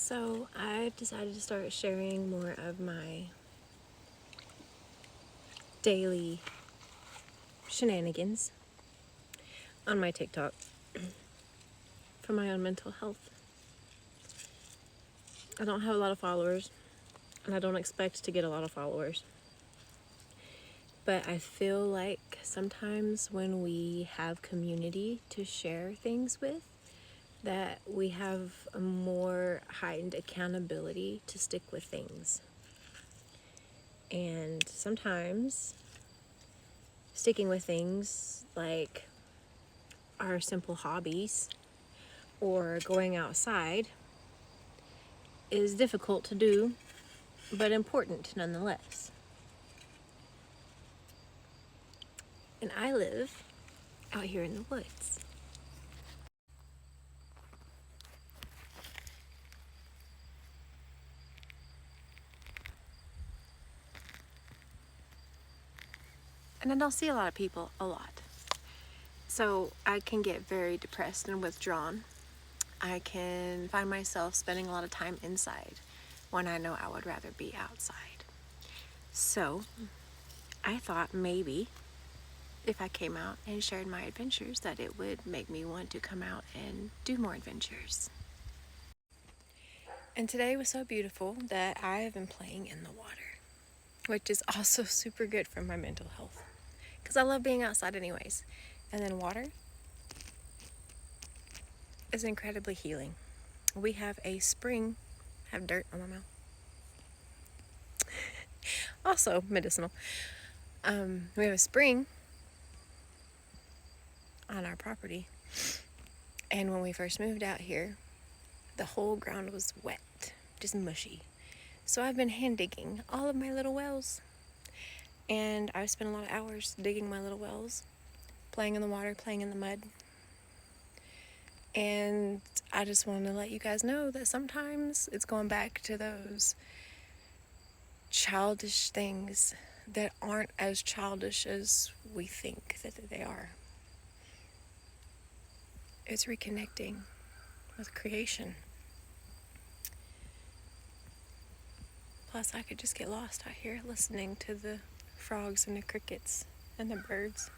So I've decided to start sharing more of my daily shenanigans on my TikTok for my own mental health. I don't have a lot of followers, and I don't expect to get a lot of followers. But I feel like sometimes when we have community to share things with, that we have a more heightened accountability to stick with things. And sometimes sticking with things like our simple hobbies or going outside is difficult to do, but important nonetheless. And I live out here in the woods. And I don't see a lot of people a lot. So I can get very depressed and withdrawn. I can find myself spending a lot of time inside when I know I would rather be outside. So I thought maybe if I came out and shared my adventures that it would make me want to come out and do more adventures. And today was so beautiful that I have been playing in the water, which is also super good for my mental health because I love being outside anyways. And then water is incredibly healing. We have a spring. I have dirt on my mouth. Also medicinal. We have a spring on our property, and when we first moved out here, the whole ground was wet, just mushy. So I've been hand digging all of my little wells, and I've spent a lot of hours digging my little wells, playing in the water, playing in the mud. And I just want to let you guys know that sometimes it's going back to those childish things that aren't as childish as we think that they are. It's reconnecting with creation. Plus, I could just get lost out here listening to the frogs and the crickets and the birds.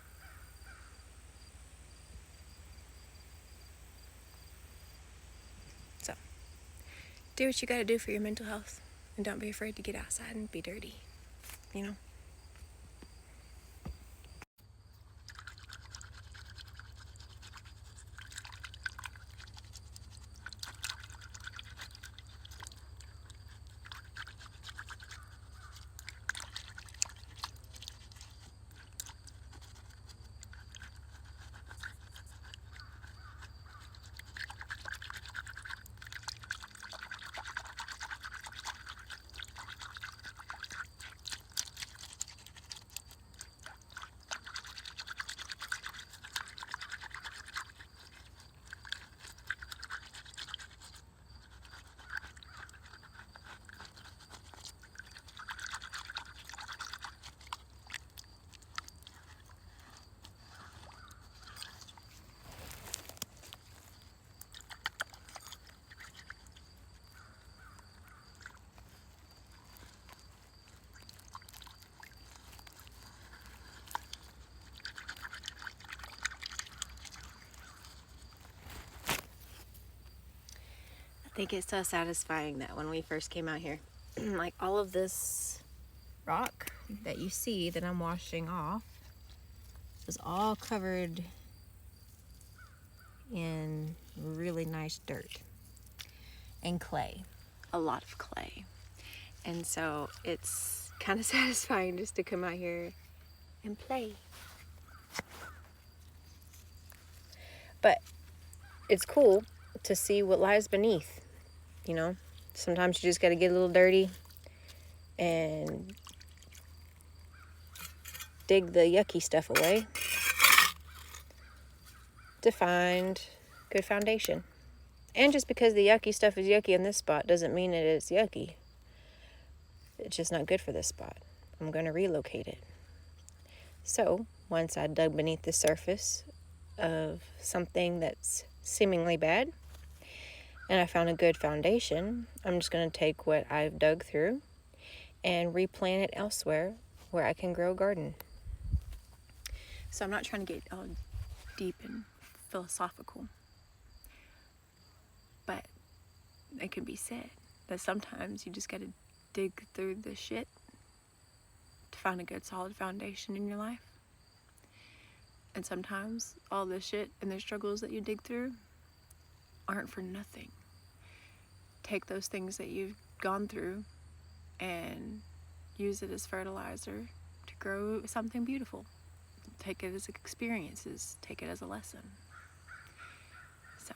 So, do what you gotta do for your mental health, and don't be afraid to get outside and be dirty, you know? I think it's so satisfying that when we first came out here, like all of this rock that you see that I'm washing off was all covered in really nice dirt and clay, a lot of clay. And so it's kind of satisfying just to come out here and play. But it's cool to see what lies beneath, you know? Sometimes you just got to get a little dirty and dig the yucky stuff away to find good foundation. And just because the yucky stuff is yucky in this spot doesn't mean that it's yucky. It's just not good for this spot. I'm going to relocate it. So once I dug beneath the surface of something that's seemingly bad, and I found a good foundation, I'm just going to take what I've dug through and replant it elsewhere where I can grow a garden. So I'm not trying to get all deep and philosophical, but it can be said that sometimes you just got to dig through the shit to find a good solid foundation in your life. And sometimes all the shit and the struggles that you dig through aren't for nothing. Take those things that you've gone through and use it as fertilizer to grow something beautiful. Take it as experiences, take it as a lesson. So,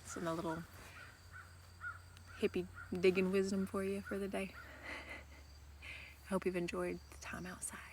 some a little hippie digging wisdom for you for the day. I hope you've enjoyed the time outside.